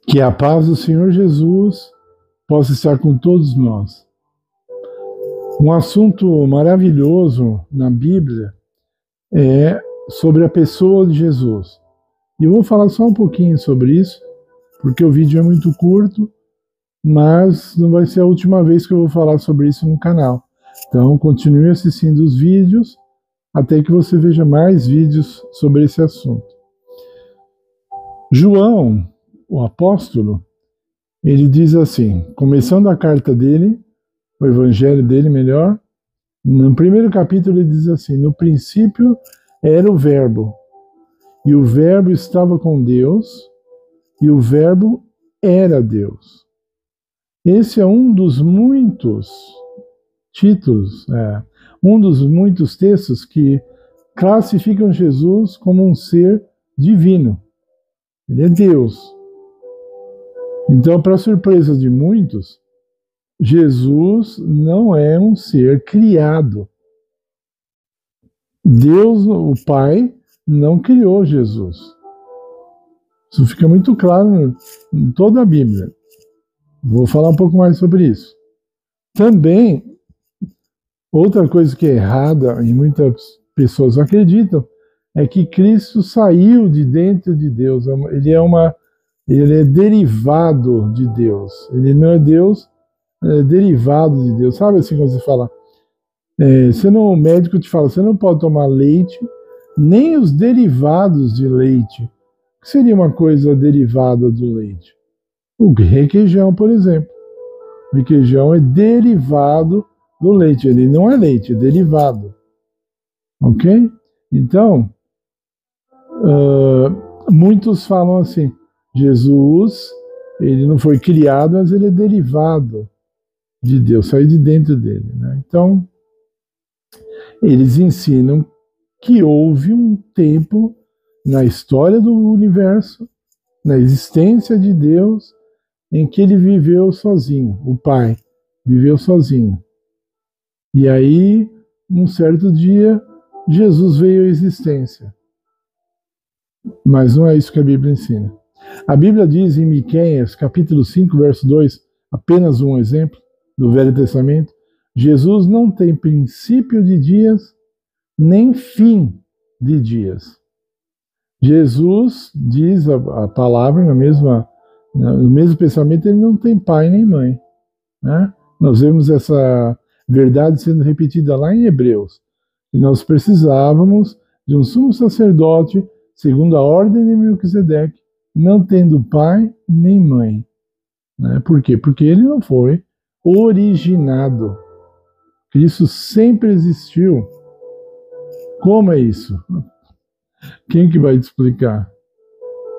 Que a paz do Senhor Jesus possa estar com todos nós. Um assunto maravilhoso na Bíblia é sobre a pessoa de Jesus. E eu vou falar só um pouquinho sobre isso, porque o vídeo é muito curto, mas não vai ser a última vez que eu vou falar sobre isso no canal. Então, continue assistindo os vídeos até que você veja mais vídeos sobre esse assunto. João, o apóstolo, ele diz assim, começando a carta dele, o evangelho dele melhor, no primeiro capítulo ele diz assim, no princípio era o verbo, e o verbo estava com Deus, e o verbo era Deus. Esse é um dos muitos títulos, um dos muitos textos que classificam Jesus como um ser divino. Ele é Deus. Então, para surpresa de muitos, Jesus não é um ser criado. Deus, o Pai, não criou Jesus. Isso fica muito claro em toda a Bíblia. Vou falar um pouco mais sobre isso. Também, outra coisa que é errada e muitas pessoas acreditam é que Cristo saiu de dentro de Deus. Ele é derivado de Deus. Ele não é Deus, é derivado de Deus. Sabe assim quando você fala? O médico te fala, você não pode tomar leite, nem os derivados de leite. O que seria uma coisa derivada do leite? O requeijão, por exemplo. O requeijão é derivado do leite. Ele não é leite, é derivado. Ok? Então, muitos falam assim, Jesus, ele não foi criado, mas ele é derivado de Deus, saiu de dentro dele. Né? Então, eles ensinam que houve um tempo na história do universo, na existência de Deus, em que ele viveu sozinho, o Pai viveu sozinho. E aí, um certo dia, Jesus veio à existência. Mas não é isso que a Bíblia ensina. A Bíblia diz em Miqueias, capítulo 5, verso 2, apenas um exemplo do Velho Testamento, Jesus não tem princípio de dias, nem fim de dias. Jesus diz a palavra no mesmo pensamento, ele não tem pai nem mãe. Né? Nós vemos essa verdade sendo repetida lá em Hebreus. E nós precisávamos de um sumo sacerdote, segundo a ordem de Melquisedeque, não tendo pai nem mãe. Né? Por quê? Porque ele não foi originado. Cristo sempre existiu. Como é isso? Quem que vai te explicar?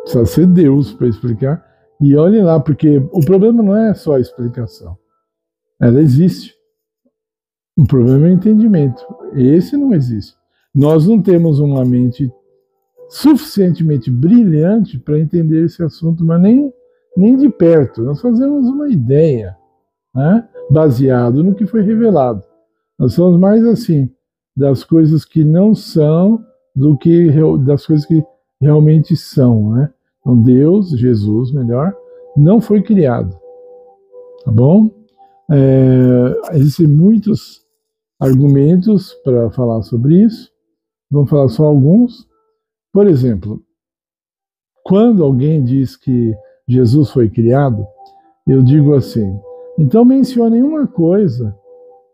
Precisa ser Deus para explicar. E olhem lá, porque o problema não é só a explicação. Ela existe. O problema é o entendimento. Esse não existe. Nós não temos uma mente suficientemente brilhante para entender esse assunto, mas nem de perto. Nós fazemos uma ideia, né, baseado no que foi revelado. Nós somos mais assim, das coisas que não são, do que das coisas que realmente são. Né? Então Deus, Jesus, melhor, não foi criado. Tá bom? Existem muitos argumentos para falar sobre isso. Vamos falar só alguns. Por exemplo, quando alguém diz que Jesus foi criado, eu digo assim, então mencione uma coisa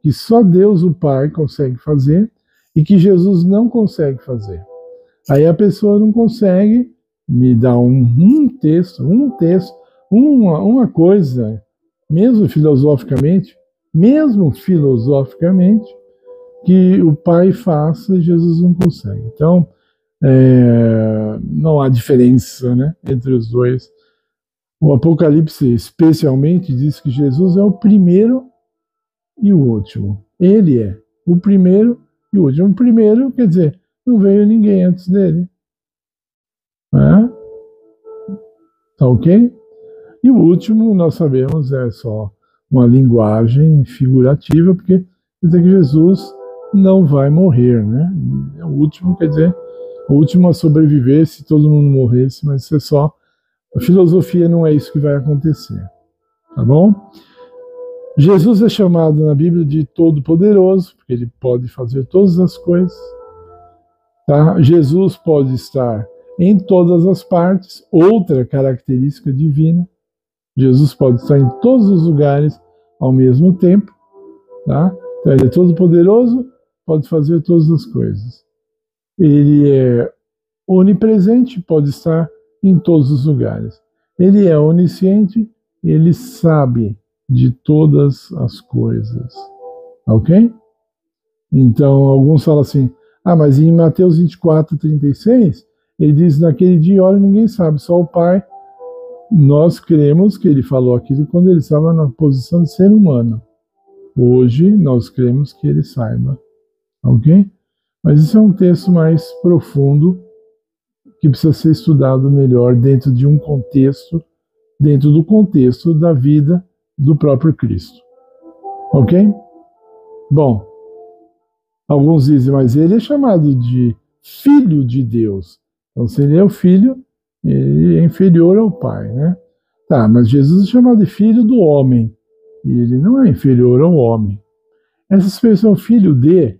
que só Deus, o Pai, consegue fazer e que Jesus não consegue fazer. Aí a pessoa não consegue me dar um texto, uma coisa, mesmo filosoficamente, que o Pai faça e Jesus não consegue. Então, não há diferença, né, entre os dois. O Apocalipse especialmente diz que Jesus é o primeiro e o último. Ele é o primeiro e o último. O primeiro, quer dizer, não veio ninguém antes dele. Né? Tá ok? E o último, nós sabemos, é só uma linguagem figurativa, porque quer dizer que Jesus não vai morrer, né? O último, quer dizer, o último a sobreviver se todo mundo morresse, mas isso é só A filosofia não é isso que vai acontecer, tá bom? Jesus é chamado na Bíblia de Todo-Poderoso, porque ele pode fazer todas as coisas. Tá? Jesus pode estar em todas as partes, outra característica divina. Jesus pode estar em todos os lugares ao mesmo tempo. Tá? Então, ele é todo-poderoso, pode fazer todas as coisas. Ele é onipresente, pode estar em todos os lugares. Ele é onisciente, ele sabe de todas as coisas. Ok? Então, alguns falam assim, mas em Mateus 24, 36, ele diz, naquele dia e hora ninguém sabe, só o Pai. Nós cremos que ele falou aquilo quando ele estava na posição de ser humano. Hoje, nós cremos que ele saiba. Ok? Mas isso é um texto mais profundo, que precisa ser estudado melhor dentro de um contexto, dentro do contexto da vida do próprio Cristo. Ok? Bom, alguns dizem, mas ele é chamado de Filho de Deus. Então, se ele é o Filho, ele é inferior ao Pai, né? Tá, mas Jesus é chamado de Filho do homem. E ele não é inferior ao homem. Essa expressão Filho de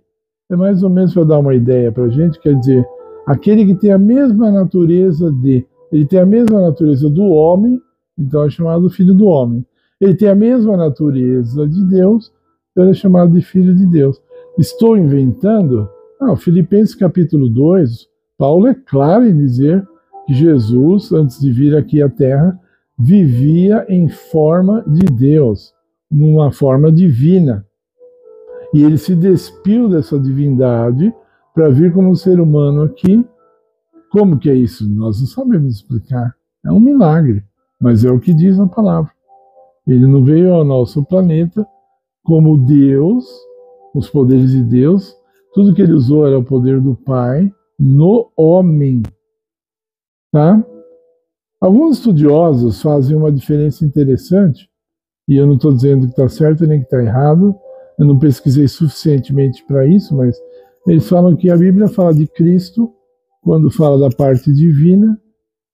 é mais ou menos para dar uma ideia para a gente, quer dizer, aquele que tem a mesma natureza ele tem a mesma natureza do homem, então é chamado Filho do homem. Ele tem a mesma natureza de Deus, então ele é chamado de Filho de Deus. Estou inventando? Filipenses capítulo 2, Paulo é claro em dizer que Jesus, antes de vir aqui à Terra, vivia em forma de Deus, numa forma divina. E ele se despiu dessa divindade para vir como ser humano aqui. Como que é isso? Nós não sabemos explicar. É um milagre, mas é o que diz a palavra. Ele não veio ao nosso planeta como Deus, os poderes de Deus. Tudo que ele usou era o poder do Pai no homem. Tá? Alguns estudiosos fazem uma diferença interessante, e eu não estou dizendo que está certo nem que está errado, eu não pesquisei suficientemente para isso, mas eles falam que a Bíblia fala de Cristo quando fala da parte divina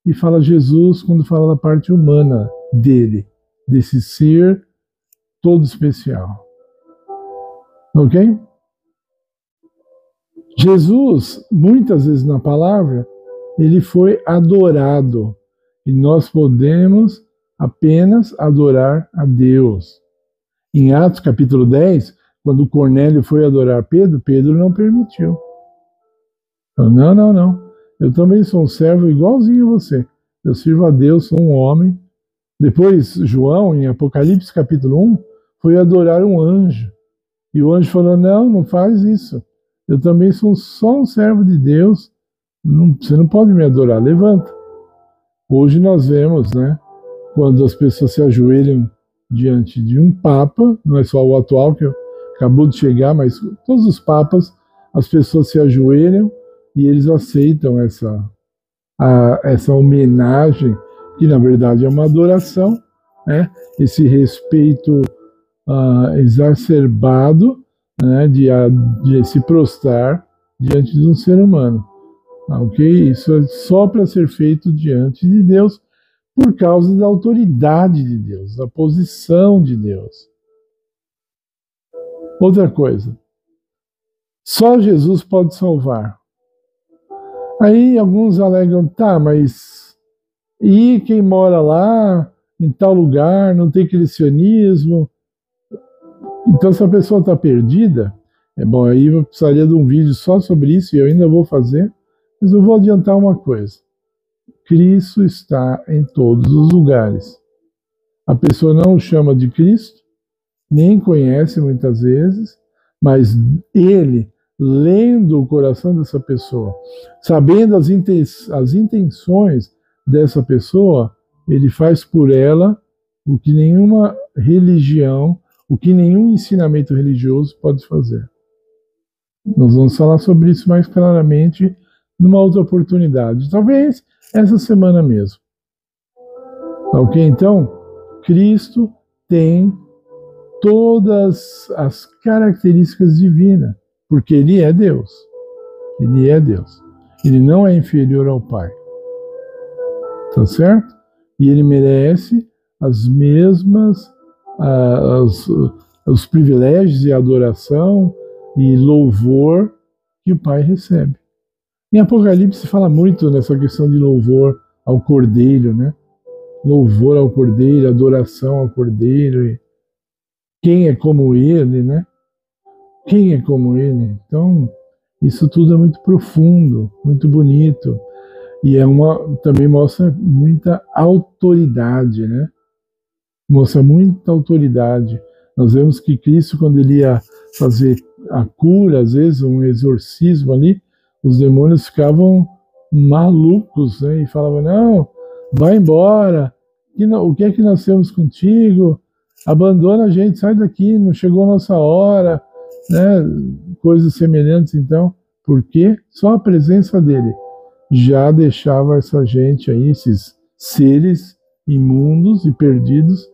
e fala Jesus quando fala da parte humana dele, desse ser todo especial. Ok? Jesus, muitas vezes na palavra, ele foi adorado. E nós podemos apenas adorar a Deus. Em Atos capítulo 10, quando Cornélio foi adorar Pedro, Pedro não permitiu. Não. Eu também sou um servo igualzinho a você. Eu sirvo a Deus, sou um homem. Depois, João, em Apocalipse capítulo 1, foi adorar um anjo. E o anjo falou, não faz isso. Eu também sou só um servo de Deus. Você não pode me adorar, levanta. Hoje nós vemos, né, quando as pessoas se ajoelham diante de um papa, não é só o atual que acabou de chegar, mas todos os papas, as pessoas se ajoelham e eles aceitam essa homenagem, que na verdade é uma adoração, né, esse respeito exacerbado, né, de se prostrar diante de um ser humano. Ok? Isso é só para ser feito diante de Deus, por causa da autoridade de Deus, da posição de Deus. Outra coisa, só Jesus pode salvar. Aí alguns alegam, mas e quem mora lá, em tal lugar, não tem cristianismo? Então essa pessoa está perdida? Bom, aí eu precisaria de um vídeo só sobre isso, e eu ainda vou fazer, mas eu vou adiantar uma coisa. Cristo está em todos os lugares. A pessoa não o chama de Cristo, nem conhece muitas vezes, mas ele, lendo o coração dessa pessoa, sabendo as intenções dessa pessoa, ele faz por ela o que nenhuma religião, o que nenhum ensinamento religioso pode fazer. Nós vamos falar sobre isso mais claramente numa outra oportunidade. Talvez essa semana mesmo. Ok? Então, Cristo tem todas as características divinas, porque ele é Deus. Ele é Deus. Ele não é inferior ao Pai. Tá certo? E ele merece as mesmas, os privilégios de adoração e louvor que o Pai recebe. Em Apocalipse fala muito nessa questão de louvor ao Cordeiro, né? Louvor ao Cordeiro, adoração ao Cordeiro. E quem é como ele, né? Quem é como ele? Então, isso tudo é muito profundo, muito bonito. E também mostra muita autoridade, né? Mostra muita autoridade. Nós vemos que Cristo, quando ele ia fazer a cura, às vezes um exorcismo ali, os demônios ficavam malucos, né? E falavam, não, vai embora, o que é que nós temos contigo? Abandona a gente, sai daqui, não chegou a nossa hora, né? Coisas semelhantes, então, porque só a presença dele já deixava essa gente aí, esses seres imundos e perdidos,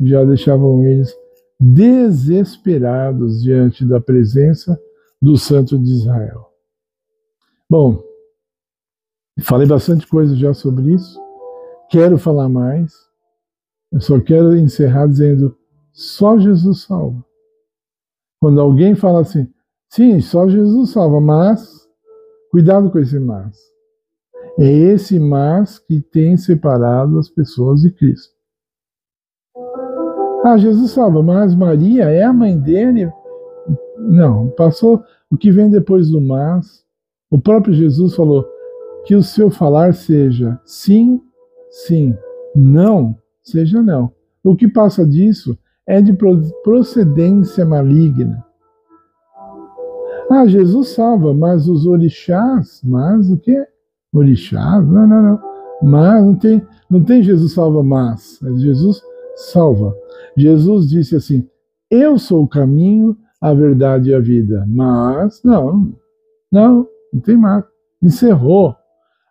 já deixavam eles desesperados diante da presença do Santo de Israel. Bom, falei bastante coisa já sobre isso, quero falar mais, eu só quero encerrar dizendo, só Jesus salva. Quando alguém fala assim, sim, só Jesus salva, mas, cuidado com esse mas. É esse mas que tem separado as pessoas de Cristo. Ah, Jesus salva, mas Maria é a mãe dele? Não, passou o que vem depois do mas. O próprio Jesus falou que o seu falar seja sim, sim, não, seja não. O que passa disso é de procedência maligna. Ah, Jesus salva, mas os orixás, mas o quê? Orixás? Não. Mas não tem Jesus salva, mas Jesus salva. Jesus disse assim, eu sou o caminho, a verdade e a vida. Mas, não tem mais. Encerrou.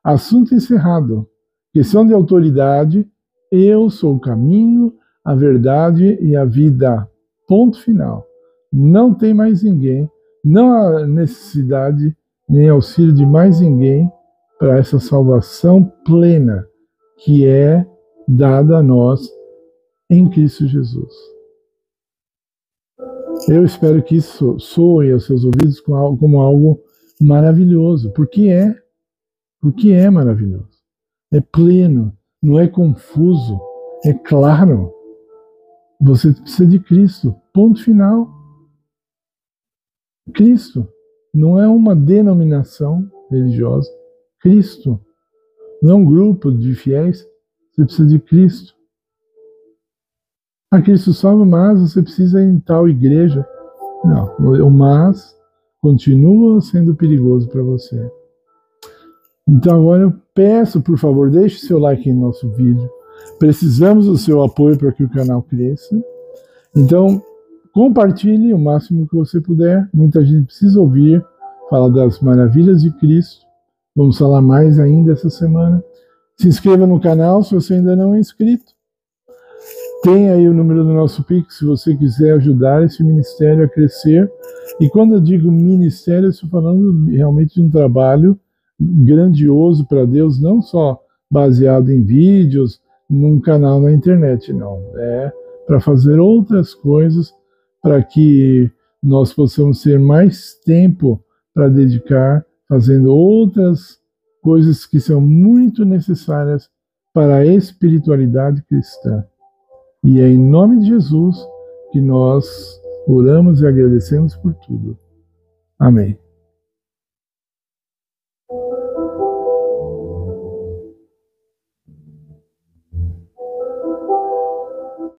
Assunto encerrado. Questão de autoridade, eu sou o caminho, a verdade e a vida. Ponto final. Não tem mais ninguém, não há necessidade nem auxílio de mais ninguém para essa salvação plena que é dada a nós em Cristo Jesus. Eu espero que isso soe aos seus ouvidos como algo maravilhoso, porque é maravilhoso. É pleno, não é confuso, é claro. Você precisa de Cristo, ponto final. Cristo não é uma denominação religiosa. Cristo não é um grupo de fiéis. Você precisa de Cristo. Ah, Cristo salva, mas você precisa ir em tal igreja. Não, o mas continua sendo perigoso para você. Então agora eu peço, por favor, deixe seu like no nosso vídeo. Precisamos do seu apoio para que o canal cresça. Então, compartilhe o máximo que você puder. Muita gente precisa ouvir falar das maravilhas de Cristo. Vamos falar mais ainda essa semana. Se inscreva no canal se você ainda não é inscrito. Tem aí o número do nosso Pix se você quiser ajudar esse ministério a crescer. E quando eu digo ministério, eu estou falando realmente de um trabalho grandioso para Deus, não só baseado em vídeos, num canal na internet, não. É para fazer outras coisas, para que nós possamos ter mais tempo para dedicar, fazendo outras coisas que são muito necessárias para a espiritualidade cristã. E é em nome de Jesus que nós oramos e agradecemos por tudo. Amém.